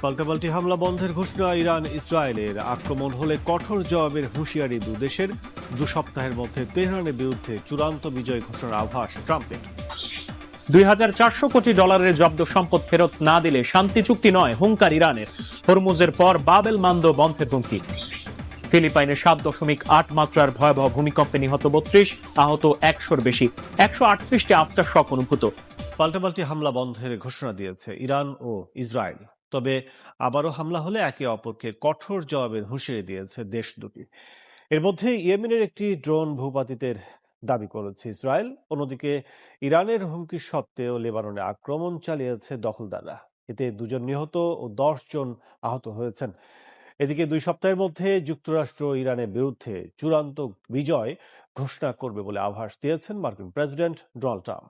পাল্টাপাল্টি হামলা বন্ধের ঘোষণা ইরান ইসরায়েলের আক্রমণ হলে কঠোর জবাবের হুঁশিয়ারি দেশের 2 সপ্তাহের মধ্যে তেহরানের বিরুদ্ধে চূড়ান্ত বিজয় ঘোষণার আভাস ট্রাম্পের। $2,400 কোটি জব্দ সম্পদ ফেরত না দিলে শান্তি চুক্তি নয় হুঙ্কার ইরানের। হরমুজের পর বাবেল মান্দ বন্ধের হুমকি। ফিলিপাইনে 7.8 মাত্রার ভয়াবহ ভূমিকম্পে নিহত 32, আহত 100-র বেশি। 138টি আফটার শক অনুভূত। পাল্টাপাল্টি হামলা বন্ধের ঘোষণা দিয়েছে ইরান ও ইসরায়েল, তবে আবারও হামলা হলে একে অপরকে কঠোর জবাবের হুঁশিয়ারি দিয়েছে দেশ দুটি। এর মধ্যে ইয়েমেনের একটি ড্রোন ভূপাতিতের দাবি করেছে ইসরায়েল। অন্যদিকে ইরানের হুমকি সত্ত্বেও লেবাননে আক্রমণ চালিয়েছে দখলদাররা। এতে 2 জন নিহত ও 10 জন আহত হয়েছেন। এদিকে 2 সপ্তাহের মধ্যে যুক্তরাষ্ট্র ইরানের বিরুদ্ধে চূড়ান্ত বিজয় ঘোষণা করবে বলে আভাস দিয়েছেন মার্কিন প্রেসিডেন্ট ডোনাল্ড ট্রাম্প।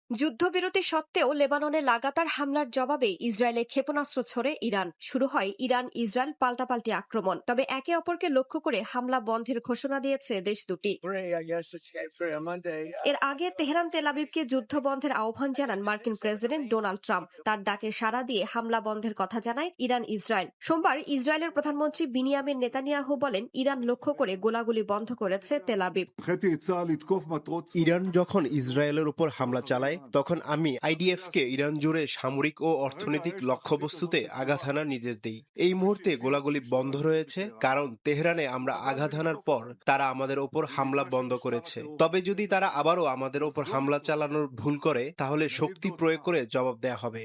যুদ্ধবিরতি সত্ত্বেও লেবাননে লাগাতার হামলার জবাবে ইসরায়েলে ক্ষেপণাস্ত্র ছোড়ে ইরান। শুরু হয় ইরান ইসরায়েল পাল্টাপাল্টি আক্রমণ, তবে একে অপরকে লক্ষ্য করে হামলা বন্ধের ঘোষণা দিয়েছে দেশ দুটি। এর আগে তেহরান তেল আবিবকে যুদ্ধ বন্ধের আহ্বান জানান মার্কিন প্রেসিডেন্ট ডোনাল্ড ট্রাম্প। তার ডাকে সাড়া দিয়ে হামলা বন্ধের কথা জানায় ইরান ইসরায়েল। সোমবার ইসরায়েলের প্রধানমন্ত্রী বিনিয়ামিন নেতানিয়াহু বলেন, ইরান লক্ষ্য করে গোলাগুলি বন্ধ করেছে তেল আবিব। ইরান যখন ইসরায়েলের উপর হামলা চালায় তখন আমি আইডিএফকে ইরান জুড়ে সামরিক ও অর্থনৈতিক লক্ষ্যবস্তুতে আঘাত হানার নির্দেশ দিই। এই মুহূর্তে গোলাগুলি বন্ধ রয়েছে, কারণ তেহরানে আমরা আঘাত হানার পর তারা আমাদের ওপর হামলা বন্ধ করেছে। তবে যদি তারা আবারও আমাদের ওপর হামলা চালানোর ভুল করে, তাহলে শক্তি প্রয়োগ করে জবাব দেয়া হবে।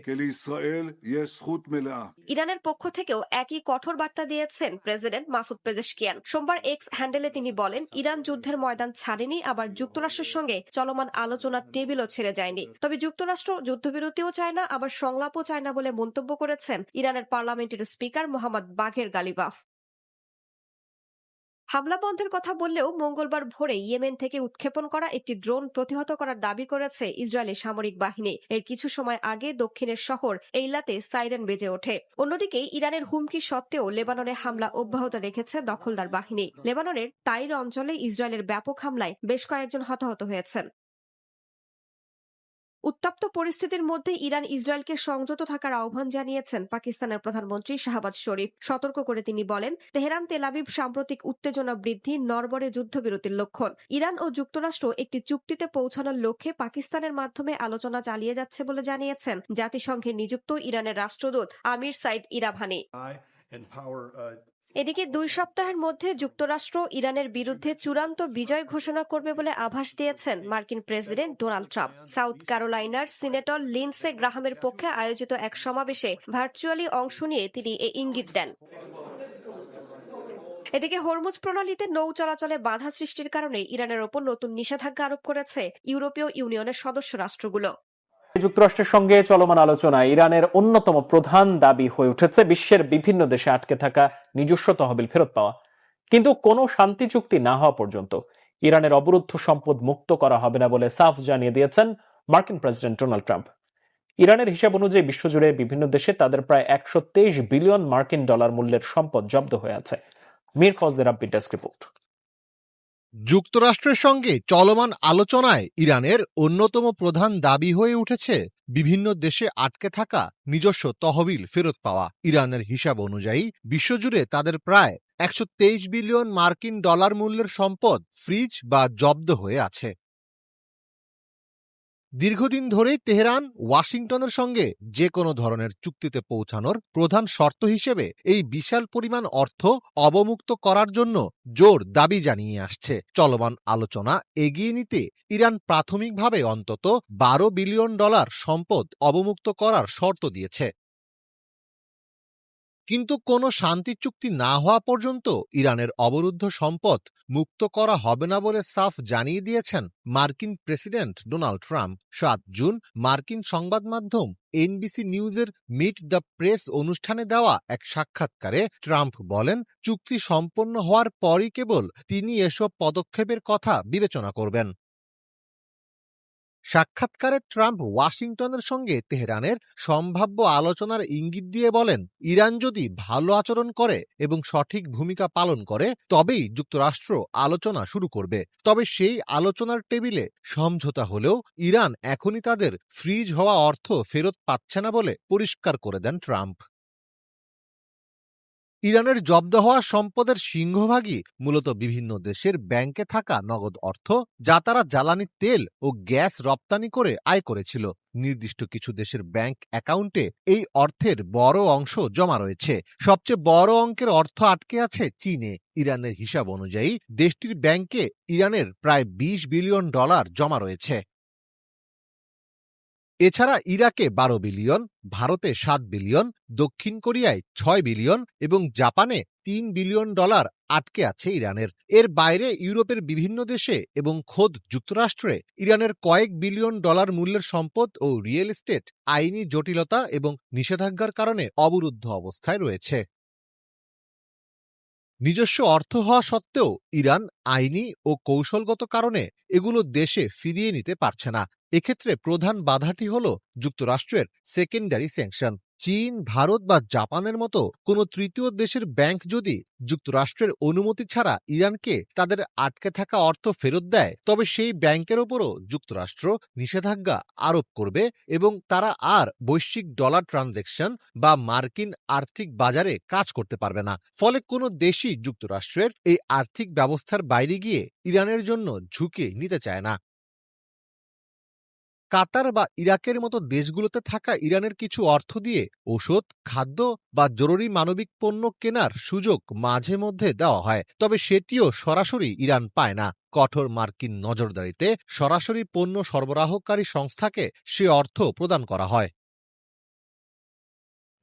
ইরানের পক্ষ থেকেও একই কঠোর বার্তা দিয়েছেন প্রেসিডেন্ট মাসুদ পেজেশকিয়ান। সোমবার এক্স হ্যান্ডেলে তিনি বলেন, ইরান যুদ্ধের ময়দান ছাড়েনি, আবার যুক্তরাষ্ট্রের সঙ্গে চলমান আলোচনার টেবিলও ছেড়ে যায়নি। তবে যুক্তরাষ্ট্র যুদ্ধবিরতিও চায় না, আবার সংলাপও চায় না বলে মন্তব্য করেছেন ইরানের পার্লামেন্টের স্পিকার মোহাম্মদ বাঘের গালিবাফ। হামলা বন্ধের কথা বললেও মঙ্গলবার ভোরে ইয়েমেন থেকে উৎক্ষেপণ করা একটি ড্রোন প্রতিহত করার দাবি করেছে ইসরায়েলি সামরিক বাহিনী। এর কিছু সময় আগে দক্ষিণের শহর এইলাতে সাইরেন বেজে ওঠে। অন্যদিকে ইরানের হুমকি সত্ত্বেও লেবাননে হামলা অব্যাহত রেখেছে দখলদার বাহিনী। লেবাননের তাইর অঞ্চলে ইসরায়েলের ব্যাপক হামলায় বেশ কয়েকজন হতাহত হয়েছেন। উত্তপ্ত পরিস্থিতির মধ্যে ইরান ইসরায়েলকে সংযত থাকার আহ্বান জানিয়েছেন পাকিস্তানের প্রধানমন্ত্রী শাহবাজ শরীফ। সতর্ক করে তিনি বলেন, তেহরান তেল আবিব সাম্প্রতিক উত্তেজনা বৃদ্ধি নড়বড়ে যুদ্ধবিরতির লক্ষণ। ইরান ও যুক্তরাষ্ট্র একটি চুক্তিতে পৌঁছানোর লক্ষ্যে পাকিস্তানের মাধ্যমে আলোচনা চালিয়ে যাচ্ছে বলে জানিয়েছেন জাতিসংঘে নিযুক্ত ইরানের রাষ্ট্রদূত আমির সাইদ ইরাভানি। এদিকে 2 সপ্তাহের মধ্যে যুক্তরাষ্ট্র ইরানের বিরুদ্ধে চূড়ান্ত বিজয় ঘোষণা করবে বলে আভাস দিয়েছেন মার্কিন প্রেসিডেন্ট ডোনাল্ড ট্রাম্প। সাউথ ক্যারোলাইনার সিনেটর লিন্ডসে গ্রাহামের পক্ষে আয়োজিত এক সমাবেশে ভার্চুয়ালি অংশ নিয়ে তিনি এই ইঙ্গিত দেন। এদিকে হরমুজ প্রণালীতে নৌ চলাচলে বাধা সৃষ্টির কারণে ইরানের ওপর নতুন নিষেধাজ্ঞা আরোপ করেছে ইউরোপীয় ইউনিয়নের সদস্য রাষ্ট্রগুলো। যুক্তরাষ্ট্রের সঙ্গে চলমান আলোচনায় ইরানের অন্যতম প্রধান দাবি হয়ে উঠেছে বিশ্বের বিভিন্ন দেশে আটকে থাকা নিজস্ব তহবিল ফেরত পাওয়া। কিন্তু কোনো শান্তি চুক্তি না হওয়া পর্যন্ত ইরানের অবরুদ্ধ সম্পদ মুক্ত করা হবে না বলে সাফ জানিয়ে দিয়েছেন মার্কিন প্রেসিডেন্ট ডোনাল্ড ট্রাম্প। ইরানের হিসাব অনুযায়ী বিশ্বজুড়ে বিভিন্ন দেশে তাদের প্রায় 123 বিলিয়ন মার্কিন ডলার মূল্যের সম্পদ জব্দ হয়ে আছে। মীর ফজলে রাব্বি ডেস্ক রিপোর্ট। যুক্তরাষ্ট্রের সঙ্গে চলমান আলোচনায় ইরানের অন্যতম প্রধান দাবি হয়ে উঠেছে বিভিন্ন দেশে আটকে থাকা নিজস্ব তহবিল ফেরত পাওয়া। ইরানের হিসাব অনুযায়ী বিশ্বজুড়ে তাদের প্রায় 123 বিলিয়ন মার্কিন ডলার মূল্যের সম্পদ ফ্রিজ বা জব্দ হয়ে আছে। দীর্ঘদিন ধরেই তেহরান ওয়াশিংটনের সঙ্গে যে কোনো ধরনের চুক্তিতে পৌঁছানোর প্রধান শর্ত হিসেবে এই বিশাল পরিমাণ অর্থ অবমুক্ত করার জন্য জোর দাবি জানিয়ে আসছে। চলমান আলোচনা এগিয়ে নিতে ইরান প্রাথমিকভাবে অন্তত 12 বিলিয়ন ডলার সম্পদ অবমুক্ত করার শর্ত দিয়েছে। কিন্তু কোনো শান্তি চুক্তি না হওয়া পর্যন্ত ইরানের অবরুদ্ধ সম্পদ মুক্ত করা হবে না বলে সাফ জানিয়ে দিয়েছেন মার্কিন প্রেসিডেন্ট ডোনাল্ড ট্রাম্প। 7 জুন মার্কিন সংবাদ মাধ্যম এনবিসি নিউজের মিট দ্য প্রেস অনুষ্ঠানে দেওয়া এক সাক্ষাৎকারে ট্রাম্প বলেন, চুক্তি সম্পন্ন হওয়ার পরই কেবল তিনি এসব পদক্ষেপের কথা বিবেচনা করবেন। সাক্ষাৎকারে ট্রাম্প ওয়াশিংটনের সঙ্গে তেহরানের সম্ভাব্য আলোচনার ইঙ্গিত দিয়ে বলেন, ইরান যদি ভালো আচরণ করে এবং সঠিক ভূমিকা পালন করে তবেই যুক্তরাষ্ট্র আলোচনা শুরু করবে। তবে সেই আলোচনার টেবিলে সমঝোতা হলেও ইরান এখনই তাদের ফ্রিজ হওয়া অর্থ ফেরত পাচ্ছে না বলে পরিষ্কার করে দেন ট্রাম্প। ইরানের জব্দ হওয়া সম্পদের সিংহভাগই মূলত বিভিন্ন দেশের ব্যাংকে থাকা নগদ অর্থ, যা তারা জ্বালানি তেল ও গ্যাস রপ্তানি করে আয় করেছিল। নির্দিষ্ট কিছু দেশের ব্যাংক অ্যাকাউন্টে এই অর্থের বড় অংশ জমা রয়েছে। সবচেয়ে বড় অঙ্কের অর্থ আটকে আছে চীনে। ইরানের হিসাব অনুযায়ী দেশটির ব্যাংকে ইরানের প্রায় $20 বিলিয়ন জমা রয়েছে। এছাড়া ইরাকে 12 বিলিয়ন, ভারতে 7 বিলিয়ন, দক্ষিণ কোরিয়ায় 6 বিলিয়ন এবং জাপানে $3 বিলিয়ন আটকে আছে ইরানের। এর বাইরে ইউরোপের বিভিন্ন দেশে এবং খোদ যুক্তরাষ্ট্রে ইরানের কয়েক বিলিয়ন ডলার মূল্যের সম্পদ ও রিয়েল এস্টেট আইনি জটিলতা এবং নিষেধাজ্ঞার কারণে অবরুদ্ধ অবস্থায় রয়েছে। নিজস্ব অর্থ হওয়া সত্ত্বেও ইরান আইনি ও কৌশলগত কারণে এগুলো দেশে ফিরিয়ে নিতে পারছে না। এক্ষেত্রে প্রধান বাধাটি হল যুক্তরাষ্ট্রের সেকেন্ডারি স্যাংশন। চীন, ভারত বা জাপানের মতো কোনো তৃতীয় দেশের ব্যাংক যদি যুক্তরাষ্ট্রের অনুমতি ছাড়া ইরানকে তাদের আটকে থাকা অর্থ ফেরত দেয়, তবে সেই ব্যাংকের ওপরও যুক্তরাষ্ট্র নিষেধাজ্ঞা আরোপ করবে এবং তারা আর বৈশ্বিক ডলার ট্রানজ্যাকশন বা মার্কিন আর্থিক বাজারে কাজ করতে পারবে না। ফলে কোনো দেশই যুক্তরাষ্ট্রের এই আর্থিক ব্যবস্থার বাইরে গিয়ে ইরানের জন্য ঝুঁকি নিতে চায় না। কাতার বা ইরাকের মতো দেশগুলোতে থাকা ইরানের কিছু অর্থ দিয়ে ওষুধ, খাদ্য বা জরুরি মানবিক পণ্য কেনার সুযোগ মাঝে মধ্যে দেওয়া হয়, তবে সেটিও সরাসরি ইরান পায় না। কঠোর মার্কিন নজরদারিতে সরাসরি পণ্য সরবরাহকারী সংস্থাকে সে অর্থ প্রদান করা হয়।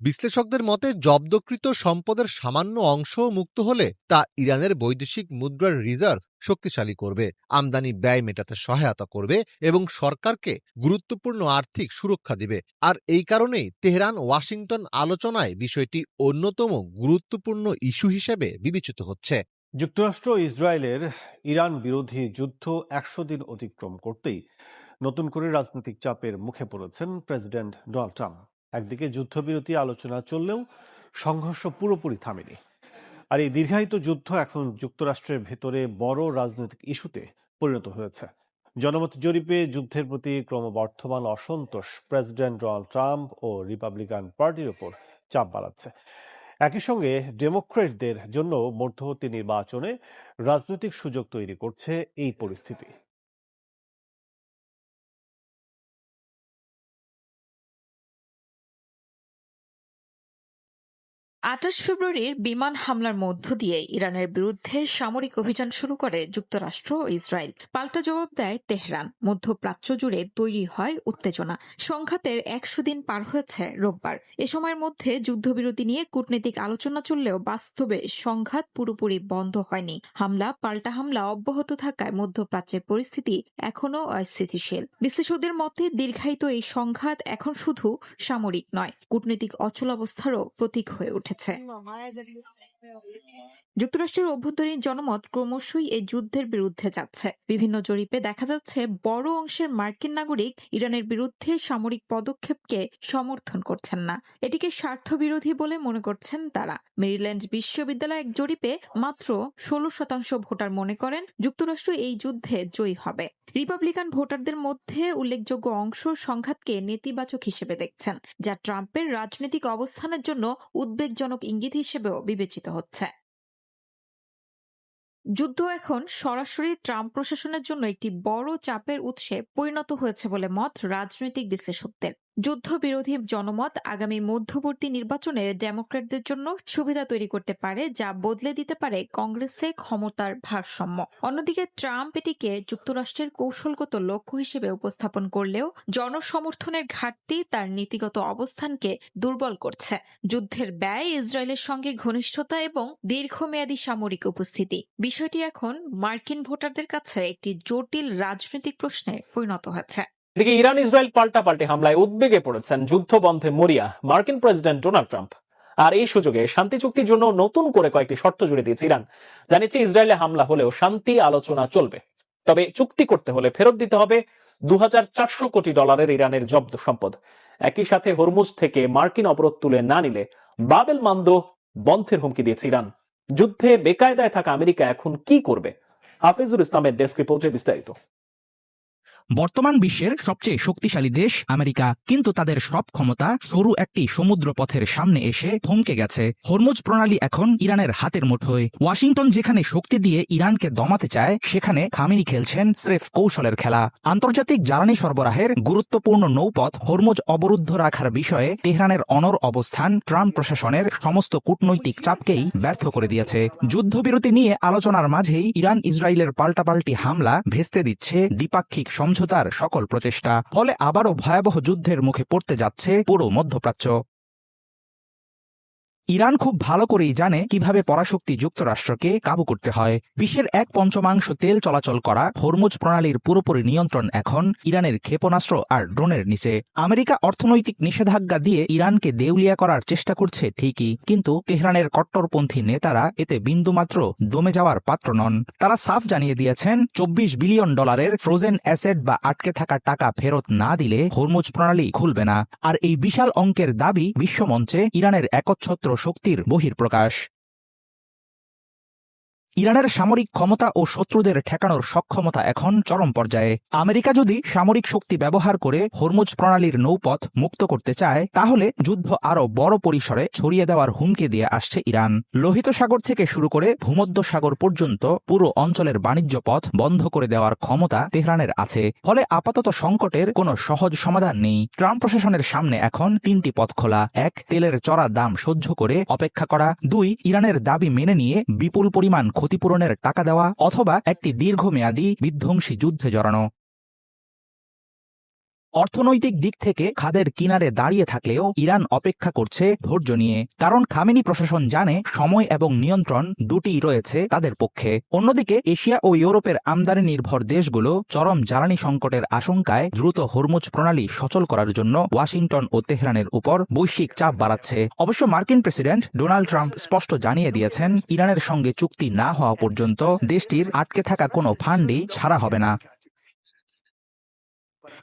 বিশ্লেষকদের মতে জব্দকৃত সম্পদের সামান্য অংশ মুক্ত হলে তা ইরানের বৈদেশিক মুদ্রার রিজার্ভ শক্তিশালী করবে, আমদানি ব্যয় মেটাতে সহায়তা করবে এবং সরকারকে গুরুত্বপূর্ণ আর্থিক সুরক্ষা দিবে। আর এই কারণেই তেহরান ওয়াশিংটন আলোচনায় বিষয়টি অন্যতম গুরুত্বপূর্ণ ইস্যু হিসেবে বিবেচিত হচ্ছে। যুক্তরাষ্ট্র ও ইসরায়েলের ইরান বিরোধী যুদ্ধ 100 দিন অতিক্রম করতেই নতুন করে রাজনৈতিক চাপের মুখে পড়েছেন প্রেসিডেন্ট ডোনাল্ড ট্রাম্প। একদিকে যুদ্ধবিরতি আলোচনা চললেও সংঘর্ষ পুরোপুরি থামেনি। আর এই দীর্ঘায়িত যুদ্ধ এখন যুক্তরাষ্ট্রের ভেতরে বড় রাজনৈতিক ইস্যুতে পরিণত হয়েছে। জনমত জরিপে যুদ্ধের প্রতি ক্রমবর্ধমান অসন্তোষ প্রেসিডেন্ট ডোনাল্ড ট্রাম্প ও রিপাবলিকান পার্টির ওপর চাপ বাড়াচ্ছে। একই সঙ্গে ডেমোক্র্যাটদের জন্য মধ্যবর্তী নির্বাচনে রাজনৈতিক সুযোগ তৈরি করছে এই পরিস্থিতি। ২৮ ফেব্রুয়ারির বিমান হামলার মধ্য দিয়ে ইরানের বিরুদ্ধে সামরিক অভিযান শুরু করে যুক্তরাষ্ট্র ও ইসরায়েল। পাল্টা জবাব দেয় তেহরান। মধ্যপ্রাচ্য জুড়ে তৈরি হয় উত্তেজনা। সংঘাতের 100 দিন পার হয়েছে রোববার। এ সময়ের মধ্যে যুদ্ধবিরতি নিয়ে কূটনৈতিক আলোচনা চললেও বাস্তবে সংঘাত পুরোপুরি বন্ধ হয়নি। হামলা পাল্টা হামলা অব্যাহত থাকায় মধ্যপ্রাচ্যের পরিস্থিতি এখনও অস্থিতিশীল। বিশ্লেষকদের মতে দীর্ঘায়িত এই সংঘাত এখন শুধু সামরিক নয়, কূটনৈতিক অচলাবস্থারও প্রতীক হয়ে উঠেছে। যুক্তরাষ্ট্রের অভ্যন্তরীণ জনমত ক্রমশই এই যুদ্ধের বিরুদ্ধে যাচ্ছে। বিভিন্ন জরিপে দেখা যাচ্ছে বড় অংশের মার্কিন নাগরিক ইরানের বিরুদ্ধে সামরিক পদক্ষেপকে সমর্থন করছেন না, এটিকে স্বার্থবিরোধী বলে মনে করছেন তারা। মেরিল্যান্ড বিশ্ববিদ্যালয় এক জরিপে মাত্র 16% ভোটার মনে করেন যুক্তরাষ্ট্র এই যুদ্ধে জয়ী হবে। রিপাবলিকান ভোটারদের মধ্যে উল্লেখযোগ্য অংশ সংঘাতকে নেতিবাচক হিসেবে দেখছেন, যা ট্রাম্পের রাজনৈতিক অবস্থানের জন্য উদ্বেগজনক ইঙ্গিত হিসেবেও বিবেচিত হচ্ছে। যুদ্ধ এখন সরাসরি ট্রাম্প প্রশাসনের জন্য একটি বড় চাপের উৎসে পরিণত হয়েছে বলে মত রাজনৈতিক বিশ্লেষকদের। যুদ্ধবিরোধী জনমত আগামী মধ্যবর্তী নির্বাচনে ডেমোক্র্যাটদের জন্য সুবিধা তৈরি করতে পারে, যা বদলে দিতে পারে কংগ্রেসে ক্ষমতার ভারসাম্য। অন্যদিকে ট্রাম্প এটিকে যুক্তরাষ্ট্রের কৌশলগত লক্ষ্য হিসেবে উপস্থাপন করলেও জনসমর্থনের ঘাটতি তার নীতিগত অবস্থানকে দুর্বল করছে। যুদ্ধের ব্যয়, ইসরায়েলের সঙ্গে ঘনিষ্ঠতা এবং দীর্ঘমেয়াদী সামরিক উপস্থিতি, বিষয়টি এখন মার্কিন ভোটারদের কাছে একটি জটিল রাজনৈতিক প্রশ্নে পরিণত হয়েছে। এদিকে ইরান ইসরায়েল পাল্টাপাল্টি হামলায় উদ্বেগে পড়েছেন যুদ্ধ বন্ধে মরিয়া মার্কিন প্রেসিডেন্ট ডোনাল্ড ট্রাম্প। আর এই সুযোগে শান্তি চুক্তির জন্য নতুন করে কয়েকটি শর্ত জুড়ে দিয়েছে ইরান। জানিয়েছে ইসরায়েলে হামলা হলেও শান্তি আলোচনা চলবে, তবে চুক্তি করতে হলে ফেরত দিতে হবে $2,400 কোটি ইরানের জব্দ সম্পদ। একই সাথে হরমুজ থেকে মার্কিন অবরোধ তুলে না নিলে বাবেল মান্দ বন্ধের হুমকি দিয়েছে ইরান। যুদ্ধে বেকায়দায় থাকা আমেরিকা এখন কি করবে? হাফিজুল ইসলামের ডেস্ক রিপোর্টে বিস্তারিত। বর্তমান বিশ্বের সবচেয়ে শক্তিশালী দেশ আমেরিকা, কিন্তু তাদের সব ক্ষমতা সরু একটি সমুদ্র পথের সামনে এসে থমকে গেছে। হরমুজ প্রণালী এখন ইরানের হাতের মুঠোয়। ওয়াশিংটন যেখানে শক্তি দিয়ে ইরানকে দমাতে চায়, সেখানে খামেনি খেলছেন স্রেফ কৌশলের খেলা। আন্তর্জাতিক জ্বালানি সরবরাহের গুরুত্বপূর্ণ নৌপথ হরমুজ অবরুদ্ধ রাখার বিষয়ে তেহরানের অনড় অবস্থান ট্রাম্প প্রশাসনের সমস্ত কূটনৈতিক চাপকেই ব্যর্থ করে দিয়েছে। যুদ্ধবিরতি নিয়ে আলোচনার মাঝেই ইরান ইসরায়েলের পাল্টাপাল্টি হামলা ভেস্তে দিচ্ছে দ্বিপাক্ষিক সমঝোতার সকল প্রচেষ্টা। ফলে আবারও ভয়াবহ যুদ্ধের মুখে পড়তে যাচ্ছে পুরো মধ্যপ্রাচ্য। ইরান খুব ভালো করেই জানে কিভাবে পরাশক্তি যুক্তরাষ্ট্রকে কাবু করতে হয়। বিশ্বের 1/5 তেল চলাচল করা হরমুজ প্রণালীর পুরোপুরি নিয়ন্ত্রণ এখন ইরানের ক্ষেপণাস্ত্র আর ড্রোনের নিচে। আমেরিকা অর্থনৈতিক নিষেধাজ্ঞা দিয়ে ইরানকে দেউলিয়া করার চেষ্টা করছে ঠিকই, কিন্তু তেহরানের কট্টরপন্থী নেতারা এতে বিন্দুমাত্র দমে যাওয়ার পাত্র নন। তারা সাফ জানিয়ে দিয়েছেন, $24 বিলিয়ন ফ্রোজেন অ্যাসেট বা আটকে থাকা টাকা ফেরত না দিলে হরমুজ প্রণালী খুলবে না। আর এই বিশাল অঙ্কের দাবি বিশ্বমঞ্চে ইরানের একচ্ছত্র শক্তির বহিঃপ্রকাশ। ইরানের সামরিক ক্ষমতা ও শত্রুদের ঠেকানোর সক্ষমতা এখন চরম পর্যায়ে। আমেরিকা যদি সামরিক শক্তি ব্যবহার করে হরমুজ প্রণালীর নৌপথ মুক্ত করতে চায়, তাহলে যুদ্ধ আরো বড় পরিসরে ছড়িয়ে দেওয়ার হুমকি দিয়ে আসছে ইরান। লোহিত সাগর থেকে শুরু করে ভূমধ্য সাগর পর্যন্ত পুরো অঞ্চলের বাণিজ্য পথ বন্ধ করে দেওয়ার ক্ষমতা তেহরানের আছে। ফলে আপাতত সংকটের কোনো সহজ সমাধান নেই। ট্রাম্প প্রশাসনের সামনে এখন 3টি পথ খোলা। 1, তেলের চড়া দাম সহ্য করে অপেক্ষা করা। 2, ইরানের দাবি মেনে নিয়ে বিপুল পরিমাণ ক্ষতিপূরণের টাকা দেওয়া, অথবা একটি দীর্ঘমেয়াদী বিধ্বংসী যুদ্ধে জড়ানো। অর্থনৈতিক দিক থেকে খাদের কিনারে দাঁড়িয়ে থাকলেও ইরান অপেক্ষা করছে ধৈর্য নিয়ে, কারণ খামেনি প্রশাসন জানে সময় এবং নিয়ন্ত্রণ দুটিই রয়েছে তাদের পক্ষে। অন্যদিকে এশিয়া ও ইউরোপের আমদানি নির্ভর দেশগুলো চরম জ্বালানি সংকটের আশঙ্কায় দ্রুত হরমুজ প্রণালী সচল করার জন্য ওয়াশিংটন ও তেহরানের উপর বৈশ্বিক চাপ বাড়াচ্ছে। অবশ্য মার্কিন প্রেসিডেন্ট ডোনাল্ড ট্রাম্প স্পষ্ট জানিয়ে দিয়েছেন, ইরানের সঙ্গে চুক্তি না হওয়া পর্যন্ত দেশটির আটকে থাকা কোনো ফান্ডই ছাড়া হবে না।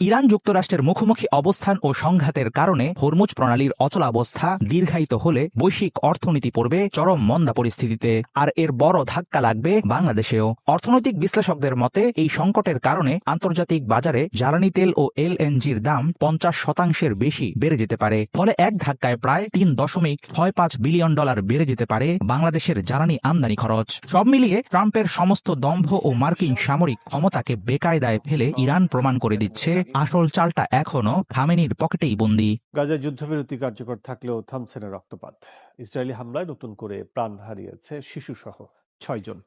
ইরান যুক্তরাষ্ট্রের মুখোমুখি অবস্থান ও সংঘাতের কারণে হরমুজ প্রণালীর অচলাবস্থা দীর্ঘায়িত হলে বৈশ্বিক অর্থনীতি পড়বে চরম মন্দা পরিস্থিতিতে। আর এর বড় ধাক্কা লাগবে বাংলাদেশেও। অর্থনৈতিক বিশ্লেষকদের মতে এই সংকটের কারণে আন্তর্জাতিক বাজারে জ্বালানি তেল ও এলএনজির দাম 50% বেশি বেড়ে যেতে পারে। ফলে এক ধাক্কায় প্রায় $3.65 বিলিয়ন বেড়ে যেতে পারে বাংলাদেশের জ্বালানি আমদানি খরচ। সব মিলিয়ে ট্রাম্পের সমস্ত দম্ভ ও মার্কিন সামরিক ক্ষমতাকে বেকায়দায় ফেলে ইরান প্রমাণ করে দিচ্ছে আসল চালটা এখনো খামেনির পকেটেই বন্দী। গাজায় যুদ্ধবিরতি কার্যকর থাকলেও থামছে না রক্তপাত। ইসরায়েলি হামলায় নতুন করে প্রাণ হারিয়েছে শিশুসহ 6 জন।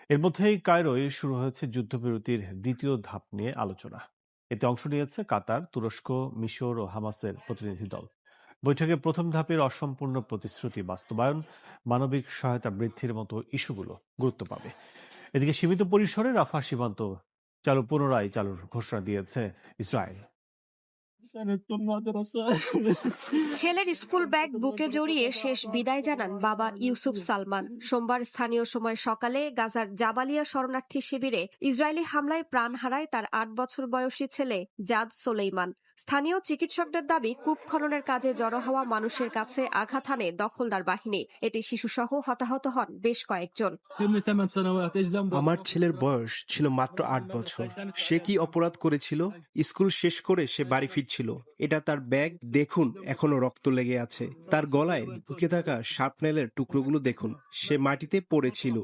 এর মধ্যেই কায়রোয় শুরু হয়েছে যুদ্ধবিরতির দ্বিতীয় ধাপ নিয়ে আলোচনা। এতে অংশ নিয়েছে কাতার, তুরস্ক, মিশর ও হামাসের প্রতিনিধি দল। বৈঠকে প্রথম ধাপের অসম্পূর্ণ প্রতিশ্রুতি বাস্তবায়ন, মানবিক সহায়তা বৃদ্ধির মতো ইস্যুগুলো গুরুত্ব পাবে। এদিকে সীমিত পরিসরে রাফা সীমান্ত পুনরায় চালুর ঘোষণা দিয়েছে ইসরায়েল। ছেলের স্কুল ব্যাগ বুকে জড়িয়ে শেষ বিদায় জানান বাবা ইউসুফ সালমান। সোমবার স্থানীয় সময় সকালে গাজার জাবালিয়া শরণার্থী শিবিরে ইসরায়েলি হামলায় প্রাণ হারায় তার 8 বছর বয়সী ছেলে জাদ সোলেইমান। স্থানীয় চিকিৎসকদের দাবি, কূপ খননের কাজে জড়ো হওয়া মানুষের কাছে আঘাত হানে দখলদার বাহিনী। এতে শিশুসহ হতাহত হন বেশ কয়েকজন। আমার ছেলের বয়স ছিল মাত্র 8 বছর। সে কি অপরাধ করেছিল? স্কুল শেষ করে সে বাড়ি ফিরছিল। এটা তার ব্যাগ, দেখুন এখনো রক্ত লেগে আছে। তার গলায় ঢুকে থাকা শার্পনেলের টুকরোগুলো দেখুন, সে মাটিতে পড়েছিল।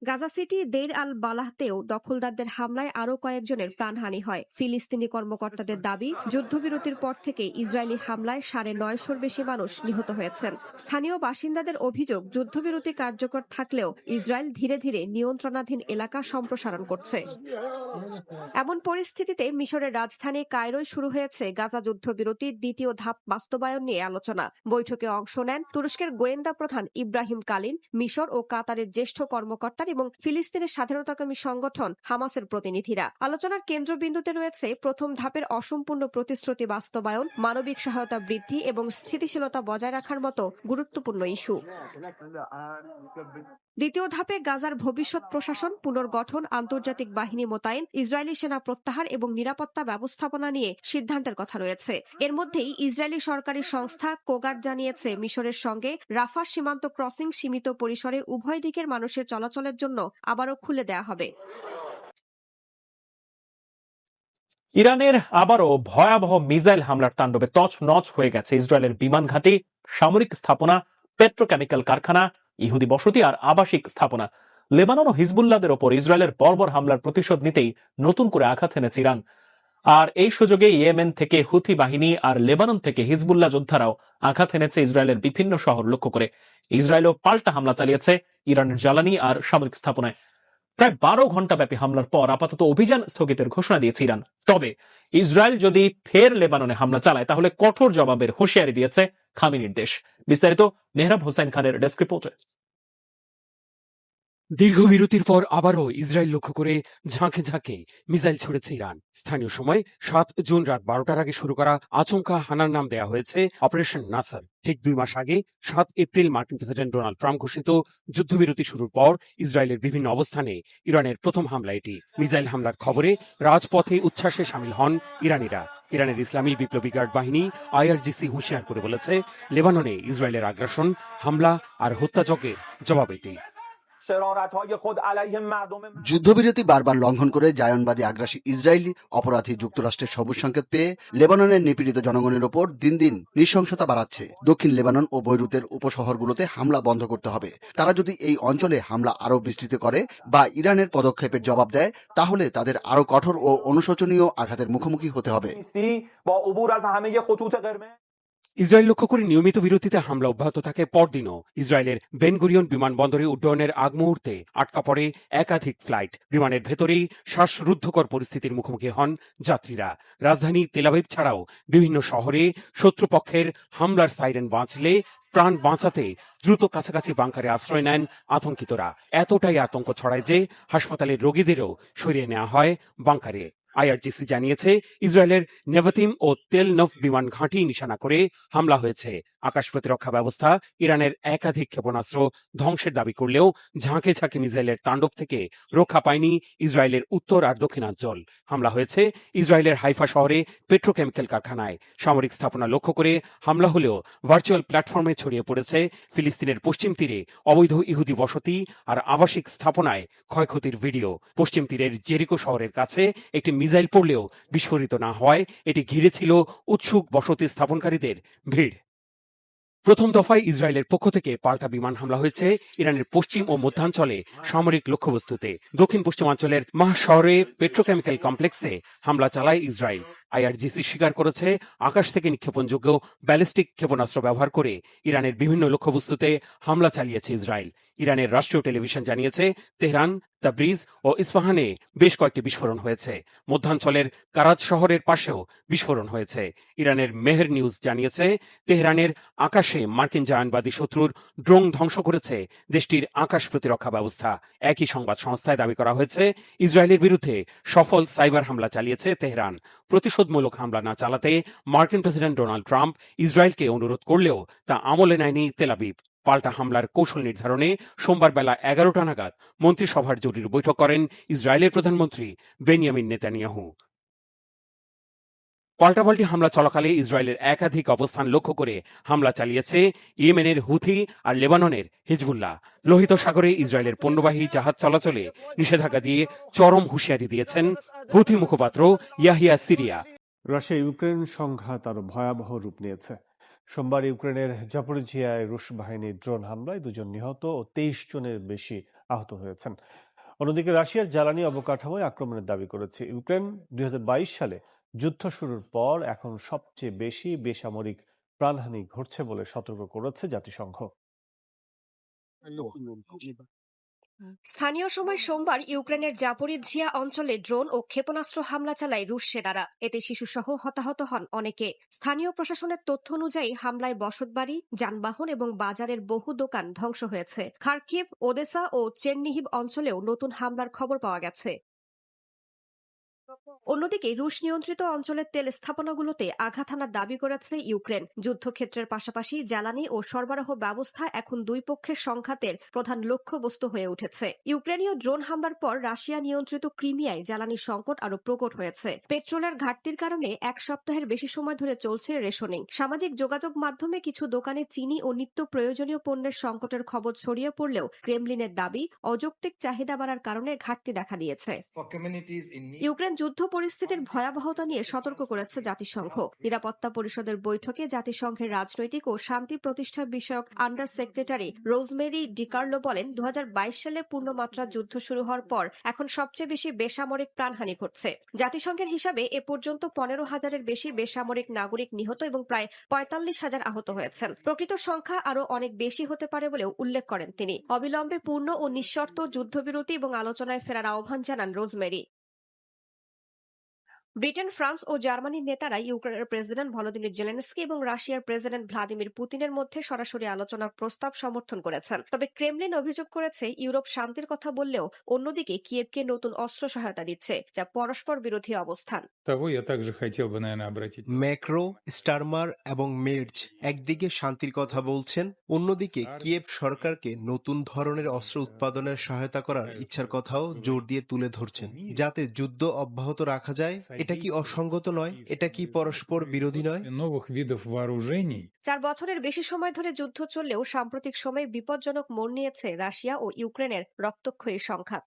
গাজা সিটি দের আল বালাহতেও দখলদারদের হামলায় আরও কয়েকজনের প্রাণহানি হয়। ফিলিস্তিনি কর্মকর্তাদের দাবি, যুদ্ধবিরতির পর থেকে ইসরায়েলি হামলায় 950-র বেশি মানুষ নিহত হয়েছেন। স্থানীয় বাসিন্দাদের অভিযোগ, যুদ্ধবিরতি কার্যকর থাকলেও ইসরায়েল ধীরে ধীরে নিয়ন্ত্রণাধীন এলাকা সম্প্রসারণ করছে। এমন পরিস্থিতিতে মিশরের রাজধানী কায়রোয় শুরু হয়েছে গাজা যুদ্ধবিরতির দ্বিতীয় ধাপ বাস্তবায়ন নিয়ে আলোচনা। বৈঠকে অংশ নেন তুরস্কের গোয়েন্দা প্রধান ইব্রাহিম কালিন, মিশর ও কাতারের জ্যেষ্ঠ কর্মকর্তা এবং ফিলিস্তিনের স্বাধীনতাকামী সংগঠন হামাসের প্রতিনিধিরা। আলোচনার কেন্দ্রবিন্দুতে রয়েছে প্রথম ধাপের অসম্পূর্ণ প্রতিশ্রুতি বাস্তবায়ন, মানবিক সহায়তা বৃদ্ধি এবং স্থিতিশীলতা বজায় রাখার মতো গুরুত্বপূর্ণ ইস্যু। দ্বিতীয় ধাপে গাজার ভবিষ্যৎ প্রশাসন পুনর্গঠন, আন্তর্জাতিক বাহিনী মোতায়েন, ইসরায়েলি সেনা প্রত্যাহার এবং নিরাপত্তা ব্যবস্থাপনা নিয়ে সিদ্ধান্তের কথা রয়েছে। এর মধ্যেই ইসরায়েলি সরকারি সংস্থা কোগার জানিয়েছে মিশরের সঙ্গে রাফা সীমান্ত ক্রসিং সীমিত পরিসরে উভয় দিকের মানুষের চলাচলের জন্য আবারও খুলে দেওয়া হবে। ইরানের আবারও ভয়াবহ মিসাইল হামলার তাণ্ডবে তছনছ হয়ে গেছে ইসরায়েলের বিমান ঘাঁটি, সামরিক স্থাপনা, পেট্রোকেমিক্যাল কারখানা, ইহুদি বসতি আর আবাসিক স্থাপনা। লেবানন ও হিজবুল্লাহদের ওপর ইসরায়েলের বর্বর হামলার প্রতিশোধ নিতেই নতুন করে আঘাত এনেছে ইরান। আর এই সুযোগে ইয়েমেন থেকে হুথি বাহিনী আর লেবানন থেকে হিজবুল্লাহ যোদ্ধারাও আঘাত এনেছে ইসরায়েলের বিভিন্ন শহর লক্ষ্য করে। ইসরায়েলও পাল্টা হামলা চালিয়েছে ইরানের জ্বালানি আর সামরিক স্থাপনায়। প্রায় 12 ঘন্টা ব্যাপী হামলার পর আপাতত অভিযান স্থগিতের ঘোষণা দিয়েছে ইরান। তবে ইসরায়েল যদি ফের লেবাননে হামলা চালায় তাহলে কঠোর জবাবের হুঁশিয়ারি দিয়েছে খামেনির দেশ। বিস্তারিত মেহরাব হোসেন খানের ডেস্ক রিপোর্টে। দীর্ঘ বিরতির পর আবারও ইসরায়েল লক্ষ্য করে ঝাঁকে ঝাঁকে মিসাইল ছুড়েছে ইরান। স্থানীয় সময় 7 জুন রাত 12টার আগে শুরু করা আচমকা হানার নাম দেয়া হয়েছে অপারেশন নাসার। ঠিক 2 মাস আগে 7 এপ্রিল মার্কিন প্রেসিডেন্ট ডোনাল্ড ট্রাম্প ঘোষিত যুদ্ধবিরতি শুরুর পর ইসরায়েলের বিভিন্ন অবস্থানে ইরানের প্রথম হামলা এটি। মিসাইল হামলার খবরে রাজপথে উচ্ছ্বাসে সামিল হন ইরানিরা। ইরানের ইসলামী বিপ্লবী গার্ড বাহিনী IRGC হুঁশিয়ার করে বলেছে, লেবাননে ইসরায়েলের আগ্রাসন, হামলা আর হত্যাযজ্ঞের জবাব এটি। যুদ্ধবিরতি বারবার লঙ্ঘন করে জায়নবাদী আগ্রাসী ইসরায়েলি অপরাধী যুক্তরাষ্ট্রের সবুজ সংকেত পেয়ে লেবাননের নিপীড়িত জনগণের ওপর দিন দিন নৃশংসতা বাড়াচ্ছে। দক্ষিণ লেবানন ও বৈরুতের উপশহরগুলোতে হামলা বন্ধ করতে হবে। তারা যদি এই অঞ্চলে হামলা আরও বিস্তৃত করে বা ইরানের পদক্ষেপের জবাব দেয় তাহলে তাদের আরও কঠোর ও অনুশোচনীয় আঘাতের মুখোমুখি হতে হবে। ইসরায়েল লক্ষ্য করে নিয়মিত বিরতিতে হামলা অব্যাহত থাকে। পরদিনও ইসরায়েলের বেন গুরিয়ন বিমানবন্দরে উড্ডয়নের আগ মুহূর্তে আটকা পড়ে একাধিক ফ্লাইট। বিমানের ভেতরেই শ্বাসরুদ্ধকর পরিস্থিতির মুখোমুখি হন যাত্রীরা। রাজধানী তেল আবিব ছাড়াও বিভিন্ন শহরে শত্রুপক্ষের হামলার সাইরেন বাজলে প্রাণ বাঁচাতে দ্রুত কাছাকাছি বাংকারে আশ্রয় নেন আতঙ্কিতরা। এতটাই আতঙ্ক ছড়ায় যে হাসপাতালের রোগীদেরও সরিয়ে নেওয়া হয় বাংকারে। IRGC জানিয়েছে, ইসরায়েলের নেভাতিম ও তেল নভ বিমান ঘাঁটি নিশানা করে হামলা হয়েছে। আকাশ প্রতিরক্ষা ব্যবস্থা ইরানের একাধিক ক্ষেপণাস্ত্র ধ্বংসের দাবি করলেও ঝাঁকে ঝাঁকে মিসাইলের তাণ্ডব থেকে রক্ষা পায়নি ইসরায়েলের উত্তর আর দক্ষিণাঞ্চল। হামলা হয়েছে ইসরায়েলের হাইফা শহরে পেট্রোকেমিক্যাল কারখানায়। সামরিক স্থাপনা লক্ষ্য করে হামলা হলেও ভার্চুয়াল প্ল্যাটফর্মে ছড়িয়ে পড়েছে ফিলিস্তিনের পশ্চিম তীরে অবৈধ ইহুদি বসতি আর আবাসিক স্থাপনায় ক্ষয়ক্ষতির ভিডিও। পশ্চিম তীরের জেরিকো শহরের কাছে একটি মিসাইল পড়লেও বিস্ফোরিত না হওয়ায় এটি ঘিরে ছিল উৎসুক বসতি স্থাপনকারীদের ভিড়। প্রথম দফায় ইসরায়েলের পক্ষ থেকে পাল্টা বিমান হামলা হয়েছে ইরানের পশ্চিম ও মধ্যাঞ্চলে সামরিক লক্ষ্যবস্তুতে। দক্ষিণ পশ্চিমাঞ্চলের মাহ শহরে পেট্রোকেমিক্যাল কমপ্লেক্সে হামলা চালায় ইসরায়েল। IRGC স্বীকার করেছে, আকাশ থেকে নিক্ষেপণযোগ্য ব্যালিস্টিক ক্ষেপণাস্ত্র ব্যবহার করে ইরানের বিভিন্ন লক্ষ্যবস্তুতে হামলা চালিয়েছে ইসরায়েল। ইরানের রাষ্ট্রীয় টেলিভিশন জানিয়েছে, তেহরান, তাবরিজ ও ইস্পাহানে বেশ কয়েকটি বিস্ফোরণ হয়েছে। মধ্যাঞ্চলের কারাজ শহরের পাশেও বিস্ফোরণ হয়েছে। ইরানের মেহের নিউজ জানিয়েছে, তেহরানের আকাশে মার্কিন জায়নবাদী শত্রুর ড্রোন ধ্বংস করেছে দেশটির আকাশ প্রতিরক্ষা ব্যবস্থা। একই সংবাদ সংস্থায় দাবি করা হয়েছে, ইসরায়েলের বিরুদ্ধে সফল সাইবার হামলা চালিয়েছে তেহরান। প্রতিশোধমূলক হামলা না চালাতে মার্কিন প্রেসিডেন্ট ডোনাল্ড ট্রাম্প ইসরায়েলকে অনুরোধ করলেও তা আমলে নেয়নি তেল আবিব। পাল্টা হামলার কৌশল নির্ধারণে সোমবার বেলা 11টা নাগাদ মন্ত্রিসভার জরুরি বৈঠক করেন ইসরায়েলের প্রধানমন্ত্রী বেনিয়ামিন নেতানিয়াহু। পাল্টাপাল্টি হামলা চলাকালে ইসরায়েলের একাধিক অবস্থান লক্ষ্য করে হামলা চালিয়েছে ইয়েমেনের হুথি আর লেবাননের হিজবুল্লাহ। লোহিত সাগরে ইসরায়েলের পণ্যবাহী জাহাজ চলাচলে নিষেধাজ্ঞা দিয়ে চরম হুঁশিয়ারি দিয়েছেন হুথি মুখপাত্র ইয়াহিয়া সিরিয়া। রাশিয়া ইউক্রেন সংঘাত আরো ভয়াবহ রূপ নিয়েছে। সোমবার ইউক্রেনের জাপোরিজিয়ায় রুশ বাহিনীর ড্রোন হামলায় 2 জন নিহত ও 23 জনের বেশি আহত হয়েছেন। অন্যদিকে রাশিয়ার জ্বালানি অবকাঠামোয় আক্রমণের দাবি করেছে ইউক্রেন। 2022 সালে যুদ্ধ শুরুর পর এখন সবচেয়ে বেশি বেসামরিক প্রাণহানি ঘটছে বলে সতর্ক করেছে জাতিসংঘ। স্থানীয় সময় সোমবার ইউক্রেনের জাপোরিজিয়া অঞ্চলে ড্রোন ও ক্ষেপণাস্ত্র হামলা চালায় রুশ সেনারা। এতে শিশুসহ হতাহত হন অনেকে। স্থানীয় প্রশাসনের তথ্য অনুযায়ী হামলায় বসতবাড়ি, যানবাহন এবং বাজারের বহু দোকান ধ্বংস হয়েছে। খার্কিভ, ওদেসা ও চেরনিহিভ অঞ্চলেও নতুন হামলার খবর পাওয়া গেছে। অন্যদিকে রুশ নিয়ন্ত্রিত অঞ্চলের তেল স্থাপনাগুলোতে আঘাত হানার দাবি করেছে ইউক্রেন। যুদ্ধক্ষেত্রের পাশাপাশি জ্বালানি ও সরবরাহ ব্যবস্থা এখন দুই পক্ষের সংঘাতের প্রধান লক্ষ্যবস্তু হয়ে উঠেছে। ইউক্রেনীয় ড্রোন হামলার পর রাশিয়া নিয়ন্ত্রিত ক্রিমিয়ায় জ্বালানি সংকট আরো প্রকট হয়েছে। পেট্রোলের ঘাটতির কারণে এক সপ্তাহের বেশি সময় ধরে চলছে রেশনিং। সামাজিক যোগাযোগ মাধ্যমে কিছু দোকানে চিনি ও নিত্য প্রয়োজনীয় পণ্যের সংকটের খবর ছড়িয়ে পড়লেও ক্রেমলিনের দাবি অযৌক্তিক চাহিদা বাড়ার কারণে ঘাটতি দেখা দিয়েছে। ইউক্রেন যুদ্ধ পরিস্থিতির ভয়াবহতা নিয়ে সতর্ক করেছে জাতিসংঘ। নিরাপত্তা পরিষদের বৈঠকে জাতিসংঘের রাজনৈতিক ও শান্তি প্রতিষ্ঠা বিষয়ক আন্ডার সেক্রেটারি রোজমেরি ডিকার্লো বলেন, 2022 সালে পূর্ণমাত্রা যুদ্ধ শুরু হওয়ার পর এখন সবচেয়ে বেশি বেসামরিক প্রাণহানি ঘটছে। জাতিসংঘের হিসাবে এ পর্যন্ত 15,000-এর বেশি বেসামরিক নাগরিক নিহত এবং প্রায় 45,000 আহত হয়েছেন। প্রকৃত সংখ্যা আরো অনেক বেশি হতে পারে বলেও উল্লেখ করেন তিনি। অবিলম্বে পূর্ণ ও নিঃশর্ত যুদ্ধবিরতি এবং আলোচনায় ফেরার আহ্বান জানান রোজমেরি। ব্রিটেন, ফ্রান্স ও জার্মানির নেতারা ইউক্রেনের প্রেসিডেন্ট ভলোদিমির জেলেনস্কি এবং রাশিয়ার প্রেসিডেন্ট ভ্লাদিমির পুতিনের মধ্যে সরাসরি আলোচনার প্রস্তাব সমর্থন করেছেন। তবে ক্রেমলিন অভিযোগ করেছে, ইউরোপ শান্তির কথা বললেও অন্যদিকে কিয়েভকে নতুন অস্ত্র সহায়তা দিচ্ছে, যা পরস্পর বিরোধী অবস্থান। ম্যাক্রো, স্টারমার এবং মের্জ একদিকে শান্তির কথা বলছেন, অন্যদিকে কিয়েভ সরকারকে নতুন ধরনের অস্ত্র উৎপাদনের সহায়তা করার ইচ্ছার কথাও জোর দিয়ে তুলে ধরছেন, যাতে যুদ্ধ অব্যাহত রাখা যায়। এটা কি অসঙ্গত নয়? এটা কি পরস্পর বিরোধী নয়? 4 বছরের বেশি সময় ধরে যুদ্ধ চললেও সাম্প্রতিক সময়ে বিপজ্জনক মোড় নিয়েছে রাশিয়া ও ইউক্রেনের রক্তক্ষয়ী সংঘাত।